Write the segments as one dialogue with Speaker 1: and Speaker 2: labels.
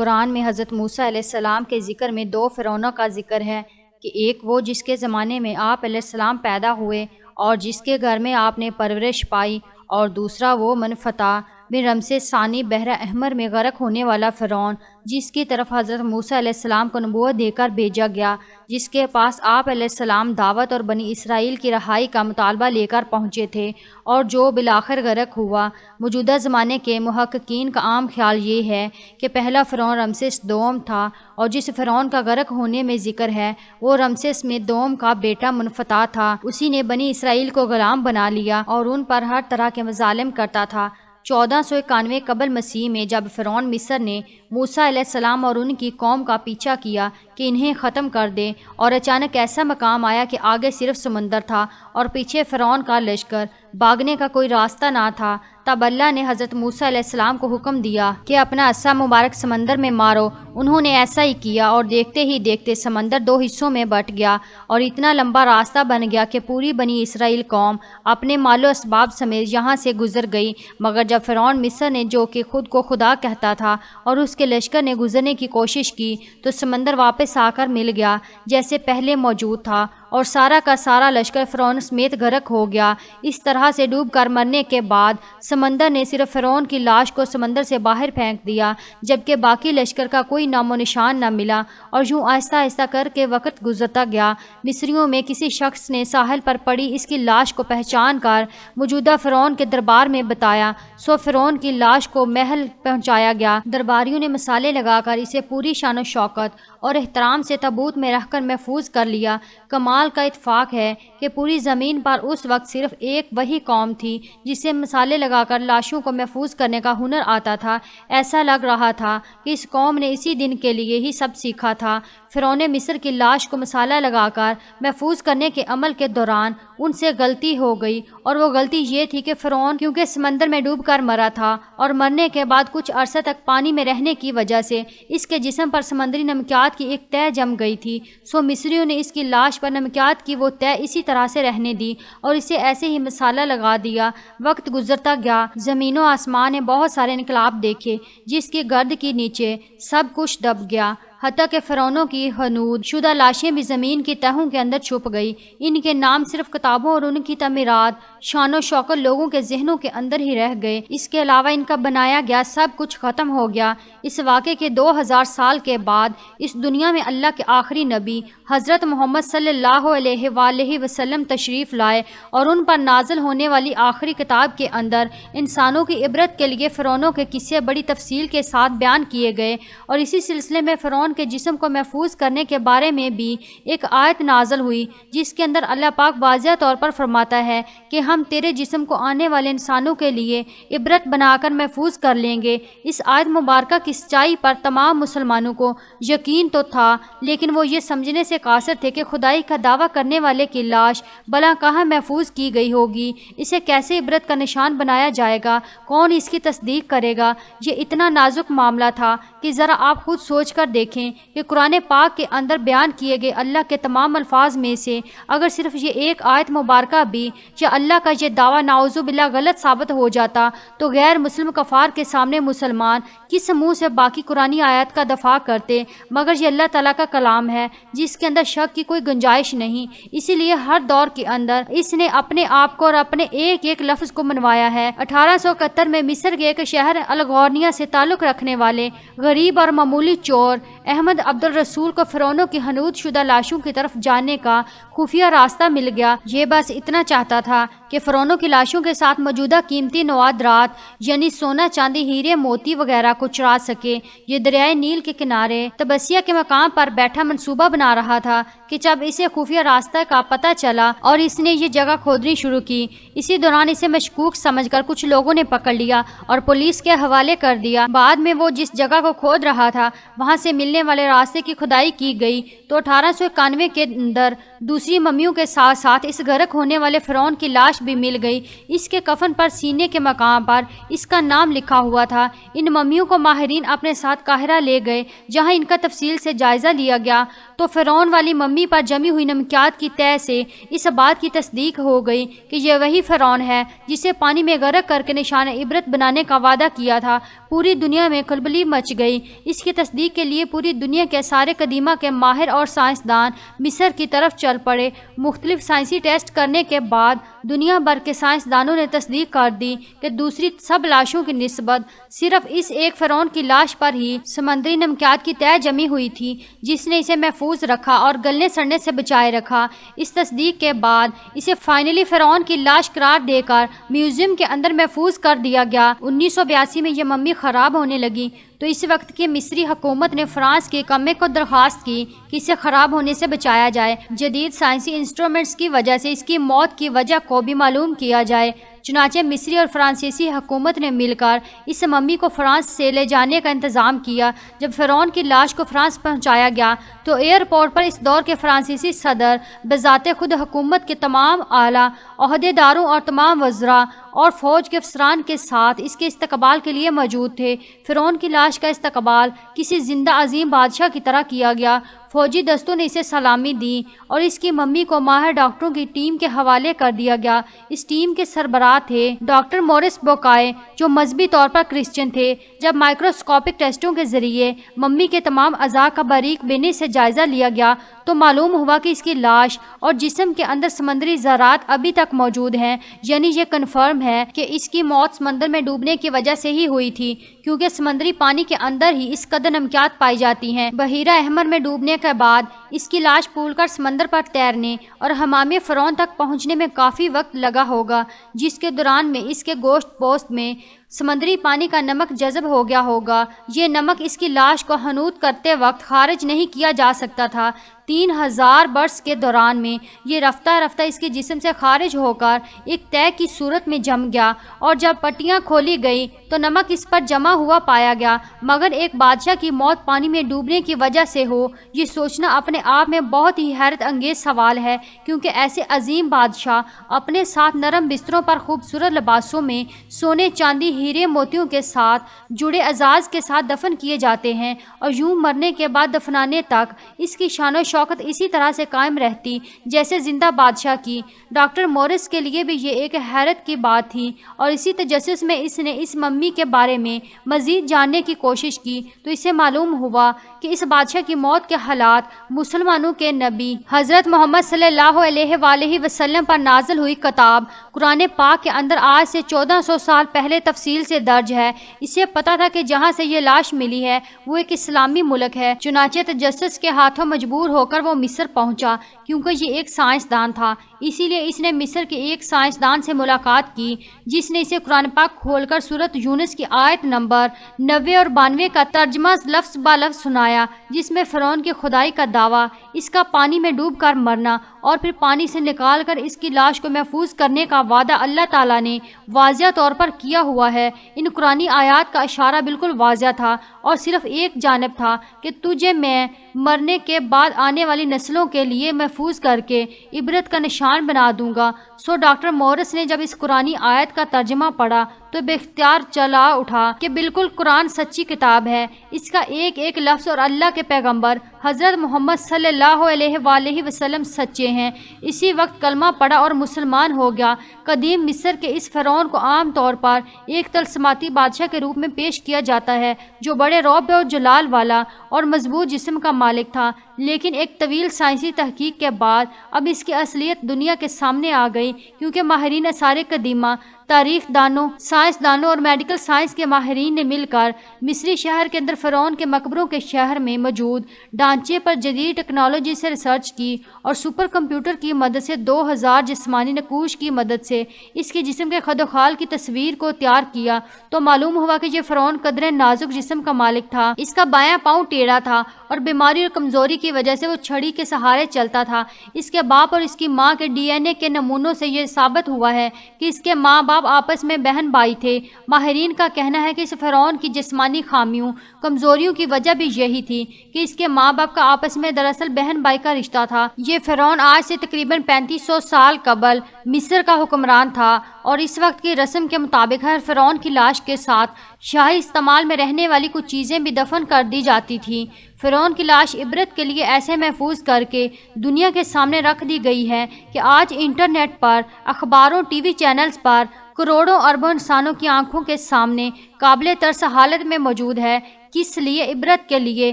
Speaker 1: قرآن میں حضرت موسیٰ علیہ السلام کے ذکر میں دو فرعونوں کا ذکر ہے کہ ایک وہ جس کے زمانے میں آپ علیہ السلام پیدا ہوئے اور جس کے گھر میں آپ نے پرورش پائی، اور دوسرا وہ منفتح بن رمسیس ثانی بحر احمر میں غرق ہونے والا فرعون جس کی طرف حضرت موسیٰ علیہ السلام کو نبوت دے کر بھیجا گیا، جس کے پاس آپ علیہ السلام دعوت اور بنی اسرائیل کی رہائی کا مطالبہ لے کر پہنچے تھے، اور جو بالآخر غرق ہوا۔ موجودہ زمانے کے محققین کا عام خیال یہ ہے کہ پہلا فرعون رمسیس دوم تھا، اور جس فرعون کا غرق ہونے میں ذکر ہے وہ رمسیس میں دوم کا بیٹا منفتح تھا۔ اسی نے بنی اسرائیل کو غلام بنا لیا اور ان پر ہر طرح کے مظالم کرتا تھا۔ 1491 قبل مسیح میں جب فرعون مصر نے موسیٰ علیہ السلام اور ان کی قوم کا پیچھا کیا کہ انہیں ختم کر دے، اور اچانک ایسا مقام آیا کہ آگے صرف سمندر تھا اور پیچھے فرعون کا لشکر، بھاگنے کا کوئی راستہ نہ تھا، تب اللہ نے حضرت موسیٰ علیہ السلام کو حکم دیا کہ اپنا عصا مبارک سمندر میں مارو۔ انہوں نے ایسا ہی کیا اور دیکھتے ہی دیکھتے سمندر دو حصوں میں بٹ گیا اور اتنا لمبا راستہ بن گیا کہ پوری بنی اسرائیل قوم اپنے مال و اسباب سمیت یہاں سے گزر گئی، مگر جب فرعون مصر نے جو کہ خود کو خدا کہتا تھا اور اس کے لشکر نے گزرنے کی کوشش کی تو سمندر واپس آ کر مل گیا جیسے پہلے موجود تھا، اور سارا کا سارا لشکر فرعون سمیت غرق ہو گیا۔ اس طرح سے ڈوب کر مرنے کے بعد سمندر نے صرف فرعون کی لاش کو سمندر سے باہر پھینک دیا، جبکہ باقی لشکر کا کوئی نام و نشان نہ ملا، اور یوں آہستہ آہستہ کر کے وقت گزرتا گیا۔ مصریوں میں کسی شخص نے ساحل پر پڑی اس کی لاش کو پہچان کر موجودہ فرعون کے دربار میں بتایا، سو فرعون کی لاش کو محل پہنچایا گیا۔ درباریوں نے مسالے لگا کر اسے پوری شان و شوکت اور احترام سے تابوت میں رکھ کر محفوظ کر لیا۔ کمال کا اتفاق ہے کہ پوری زمین پر اس وقت صرف ایک وہی قوم تھی جسے مسالے لگا کر لاشوں کو محفوظ کرنے کا ہنر آتا تھا۔ ایسا لگ رہا تھا کہ اس قوم نے اسی دن کے لیے ہی سب سیکھا تھا۔ فرعون مصر کی لاش کو مسالہ لگا کر محفوظ کرنے کے عمل کے دوران ان سے غلطی ہو گئی، اور وہ غلطی یہ تھی کہ فرعون کیونکہ سمندر میں ڈوب کر مرا تھا اور مرنے کے بعد کچھ عرصے تک پانی میں رہنے کی وجہ سے اس کے جسم پر سمندری نمکیات کی ایک تہ جم گئی تھی، سو مصریوں نے اس کی لاش پر نمکیات کی وہ تہ اسی طرح سے رہنے دی اور اسے ایسے ہی مسالہ لگا دیا۔ وقت گزرتا گیا، زمین و آسمان نے بہت سارے انقلاب دیکھے، جس کی گرد کے نیچے سب کچھ دب گیا، حتیٰ کہ فرعونوں کی حنود شدہ لاشیں بھی زمین کی تہوں کے اندر چھپ گئی۔ ان کے نام صرف کتابوں اور ان کی تعمیرات، شان و شوکت لوگوں کے ذہنوں کے اندر ہی رہ گئے، اس کے علاوہ ان کا بنایا گیا سب کچھ ختم ہو گیا۔ اس واقعے کے 2000 سال کے بعد اس دنیا میں اللہ کے آخری نبی حضرت محمد صلی اللہ علیہ وآلہ وسلم تشریف لائے، اور ان پر نازل ہونے والی آخری کتاب کے اندر انسانوں کی عبرت کے لیے فرعونوں کے قصے بڑی تفصیل کے ساتھ بیان کیے گئے، اور اسی سلسلے میں فرعون کے جسم کو محفوظ کرنے کے بارے میں بھی ایک آیت نازل ہوئی، جس کے اندر اللہ پاک واضح طور پر فرماتا ہے کہ ہم تیرے جسم کو آنے والے انسانوں کے لیے عبرت بنا کر محفوظ کر لیں گے۔ اس آیت مبارکہ کی سچائی پر تمام مسلمانوں کو یقین تو تھا، لیکن وہ یہ سمجھنے سے قاصر تھے کہ خدائی کا دعویٰ کرنے والے کی لاش بلا کہاں محفوظ کی گئی ہوگی، اسے کیسے عبرت کا نشان بنایا جائے گا، کون اس کی تصدیق کرے گا۔ یہ اتنا نازک معاملہ تھا کہ ذرا آپ خود سوچ کر دیکھیں کہ قرآن پاک کے اندر بیان کیے گئے اللہ کے تمام الفاظ میں سے اگر صرف یہ ایک آیت مبارکہ بھی یا اللہ کا یہ دعویٰ نعوذ باللہ غلط ثابت ہو جاتا تو غیر مسلم کفار کے سامنے مسلمان کس منہ سے باقی قرآنی آیات کا دفاع کرتے، مگر یہ اللہ تعالیٰ کا کلام ہے جس کے اندر شک کی کوئی گنجائش نہیں، اسی لیے ہر دور کے اندر اس نے اپنے آپ کو اور اپنے ایک ایک لفظ کو منوایا ہے۔ 1871 میں مصر کے ایک شہر الغورنیہ سے تعلق رکھنے والے غریب اور معمولی چور احمد عبد الرسول کو فرعونوں کی حنود شدہ لاشوں کی طرف جانے کا خفیہ راستہ مل گیا۔ یہ بس اتنا چاہتا تھا کہ فرعونوں کی لاشوں کے ساتھ موجودہ قیمتی نوادرات یعنی سونا، چاندی، ہیرے، موتی وغیرہ کو چرا سکے۔ یہ دریائے نیل کے کنارے تبسیہ کے مقام پر بیٹھا منصوبہ بنا رہا تھا کہ جب اسے خفیہ راستہ کا پتہ چلا اور اس نے یہ جگہ کھودنی شروع کی، اسی دوران اسے مشکوک سمجھ کر کچھ لوگوں نے پکڑ لیا اور پولیس کے حوالے کر دیا۔ بعد میں وہ جس جگہ کو کھود رہا تھا وہاں سے ملنے والے راستے کی کھدائی کی گئی تو 1891 کے اندر دوسری ممیوں کے ساتھ ساتھ اس غرق ہونے والے فرعون کی لاش بھی مل گئی۔ اس کے کفن پر سینے کے مقام پر اس کا نام لکھا ہوا تھا۔ ان ممیوں کو ماہرین اپنے ساتھ قاہرہ لے گئے جہاں ان کا تفصیل سے جائزہ لیا گیا تو فرعون والی ممی پر جمی ہوئی نمکیات کی تہ سے اس بات کی تصدیق ہو گئی کہ یہ وہی فرعون ہے جسے پانی میں غرق کر کے نشان عبرت بنانے کا وعدہ کیا تھا۔ پوری دنیا میں کھلبلی مچ گئی۔ اس کی تصدیق کے لیے پوری دنیا کے سارے قدیمہ کے ماہر اور سائنسدان مصر کی طرف چل پڑے۔ مختلف سائنسی ٹیسٹ کرنے کے بعد دنیا بھر کے سائنسدانوں نے تصدیق کر دی کہ دوسری سب لاشوں کی نسبت صرف اس ایک فرعون کی لاش پر ہی سمندری نمکیات کی تہ جمی ہوئی تھی جس نے اسے محفوظ رکھا اور گلنے سڑنے سے بچائے رکھا۔ اس تصدیق کے بعد اسے فائنلی فرعون کی لاش قرار دے کر میوزیم کے اندر محفوظ کر دیا گیا۔ 1982 میں یہ ممی خراب ہونے لگی تو اس وقت کی مصری حکومت نے فرانس کے کمے کو درخواست کی کہ اسے خراب ہونے سے بچایا جائے۔ جدید سائنسی انسٹرومنٹس کی وجہ سے اس کی موت کی وجہ کو بھی معلوم کیا جائے۔ چنانچہ مصری اور فرانسیسی حکومت نے مل کر اس ممی کو فرانس سے لے جانے کا انتظام کیا۔ جب فرعون کی لاش کو فرانس پہنچایا گیا تو ایئرپورٹ پر اس دور کے فرانسیسی صدر بذات خود حکومت کے تمام اعلیٰ عہدیداروں اور تمام وزراء اور فوج کے افسران کے ساتھ اس کے استقبال کے لیے موجود تھے۔ فرعون کی لاش کا استقبال کسی زندہ عظیم بادشاہ کی طرح کیا گیا۔ فوجی دستوں نے اسے سلامی دی اور اس کی ممی کو ماہر ڈاکٹروں کی ٹیم کے حوالے کر دیا گیا۔ اس ٹیم کے سربراہ تھے ڈاکٹر مورس بوکائے جو مذہبی طور پر کرسچن تھے۔ جب مائکروسکوپک ٹیسٹوں کے ذریعے ممی کے تمام اعضاء کا باریک بینی سے جائزہ لیا گیا تو معلوم ہوا کہ اس کی لاش اور جسم کے اندر سمندری ذرات ابھی تک موجود ہیں، یعنی یہ کنفرم ہے کہ اس کی موت سمندر میں ڈوبنے کی وجہ سے ہی ہوئی تھی، کیونکہ سمندری پانی کے اندر ہی اس قدر نمکیات پائی جاتی ہیں۔ بحیرہ احمر میں ڈوبنے کے بعد اس کی لاش پھول کر سمندر پر تیرنے اور حمام فرعون تک پہنچنے میں کافی وقت لگا ہوگا، جس کے دوران میں اس کے گوشت پوست میں سمندری پانی کا نمک جذب ہو گیا ہوگا۔ یہ نمک اس کی لاش کو حنوط کرتے وقت خارج نہیں کیا جا سکتا تھا۔ 3000 برس کے دوران میں یہ رفتہ رفتہ اس کے جسم سے خارج ہو کر ایک تہ کی صورت میں جم گیا اور جب پٹیاں کھولی گئی تو نمک اس پر جمع ہوا پایا گیا۔ مگر ایک بادشاہ کی موت پانی میں ڈوبنے کی وجہ سے ہو، یہ سوچنا اپنے آپ میں بہت ہی حیرت انگیز سوال ہے، کیونکہ ایسے عظیم بادشاہ اپنے ساتھ نرم بستروں پر خوبصورت لباسوں میں سونے چاندی ہیرے موتیوں کے ساتھ جڑے اعزاز کے ساتھ دفن کیے جاتے ہیں، اور یوں مرنے کے بعد دفنانے تک اس کی شان و شوکت اسی طرح سے قائم رہتی جیسے زندہ بادشاہ کی۔ ڈاکٹر مورس کے لیے بھی یہ ایک حیرت کی بات تھی، اور اسی تجسس میں اس نے اس ممی کے بارے میں مزید جاننے کی کوشش کی تو اسے معلوم ہوا کہ اس بادشاہ کی موت کے حالات مسلمانوں کے نبی حضرت محمد صلی اللہ علیہ وآلہ وسلم پر نازل ہوئی کتاب قرآن پاک کے اندر آج سے 1400 سال پہلے تفصیل سے درج ہے۔ اسے پتا تھا کہ جہاں سے یہ لاش ملی ہے وہ ایک اسلامی ملک ہے، چنانچہ تجسس کے ہاتھوں مجبور ہو کر وہ مصر پہنچا، کیونکہ یہ ایک سائنسدان تھا، اسی لیے اس نے مصر کے ایک سائنسدان سے ملاقات کی جس نے اسے قرآن پاک کھول کر سورۃ یونس کی آیت نمبر 90 اور 92 کا ترجمہ لفظ با لفظ سنایا، جس میں فرعون کی خدائی کا دعویٰ، اس کا پانی میں ڈوب کر مرنا اور پھر پانی سے نکال کر اس کی لاش کو محفوظ کرنے کا وعدہ اللہ تعالیٰ نے واضح طور پر کیا ہوا ہے۔ ان قرآنی آیات کا اشارہ بالکل واضح تھا اور صرف ایک جانب تھا کہ تجھے میں مرنے کے بعد آنے والی نسلوں کے لیے محفوظ کر کے عبرت کا نشان بنا دوں گا۔ سو ڈاکٹر مورس نے جب اس قرآنی آیت کا ترجمہ پڑھا تو بے اختیار چلا اٹھا کہ بالکل قرآن سچی کتاب ہے، اس کا ایک ایک لفظ اور اللہ کے پیغمبر حضرت محمد صلی اللہ علیہ وآلہ وسلم سچے ہیں۔ اسی وقت کلمہ پڑھا اور مسلمان ہو گیا۔ قدیم مصر کے اس فرعون کو عام طور پر ایک طلسماتی بادشاہ کے روپ میں پیش کیا جاتا ہے جو بڑے رعب و جلال والا اور مضبوط جسم کا مالک تھا، لیکن ایک طویل سائنسی تحقیق کے بعد اب اس کی اصلیت دنیا کے سامنے آ گئی، کیونکہ ماہرین آثار قدیمہ، تاریخ دانوں، سائنس دانوں اور میڈیکل سائنس کے ماہرین نے مل کر مصری شہر کے اندر فرعون کے مقبروں کے شہر میں موجود ڈھانچے پر جدید ٹیکنالوجی سے ریسرچ کی اور سپر کمپیوٹر کی مدد سے 2000 جسمانی نقوش کی مدد سے اس کے جسم کے خد و خال کی تصویر کو تیار کیا تو معلوم ہوا کہ یہ فرعون قدرے نازک جسم کا مالک تھا۔ اس کا بایاں پاؤں ٹیڑھا تھا اور بیماری اور کمزوری کی وجہ سے وہ چھڑی کے سہارے چلتا تھا۔ اس کے باپ اور اس کی ماں کے ڈی این اے کے نمونوں سے یہ ثابت ہوا ہے کہ اس کے ماں باپ آپس میں بہن بھائی تھے۔ ماہرین کا کہنا ہے کہ اس فرعون کی جسمانی خامیوں، کمزوریوں کی وجہ بھی یہی تھی کہ اس کے ماں باپ کا آپس میں دراصل بہن بھائی کا رشتہ تھا۔ یہ فرعون آج سے تقریباً 3500 سال قبل مصر کا حکمران تھا، اور اس وقت کی رسم کے مطابق ہر فرعون کی لاش کے ساتھ شاہی استعمال میں رہنے والی کچھ چیزیں بھی دفن کر دی جاتی تھیں۔ فرعون کی لاش عبرت کے لیے ایسے محفوظ کر کے دنیا کے سامنے رکھ دی گئی ہے کہ آج انٹرنیٹ پر، اخباروں، ٹی وی چینلز پر کروڑوں اربوں انسانوں کی آنکھوں کے سامنے قابل ترس حالت میں موجود ہے۔ کس لیے؟ عبرت کے لیے،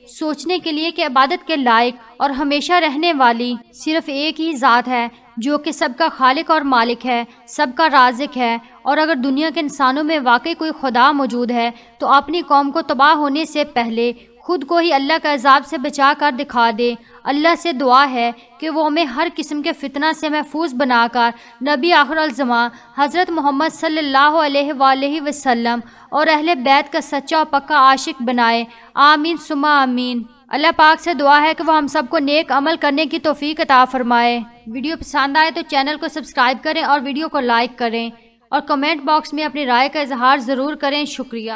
Speaker 1: سوچنے کے لیے کہ عبادت کے لائق اور ہمیشہ رہنے والی صرف ایک ہی ذات ہے، جو کہ سب کا خالق اور مالک ہے، سب کا رازق ہے۔ اور اگر دنیا کے انسانوں میں واقعی کوئی خدا موجود ہے تو اپنی قوم کو تباہ ہونے سے پہلے خود کو ہی اللہ کا عذاب سے بچا کر دکھا دے۔ اللہ سے دعا ہے کہ وہ ہمیں ہر قسم کے فتنہ سے محفوظ بنا کر نبی آخر الزماں حضرت محمد صلی اللہ علیہ وآلہ وسلم اور اہل بیت کا سچا اور پکا عاشق بنائے۔ آمین ثم آمین۔ اللہ پاک سے دعا ہے کہ وہ ہم سب کو نیک عمل کرنے کی توفیق عطا فرمائے۔ ویڈیو پسند آئے تو چینل کو سبسکرائب کریں اور ویڈیو کو لائک کریں، اور کمنٹ باکس میں اپنی رائے کا اظہار ضرور کریں۔ شکریہ۔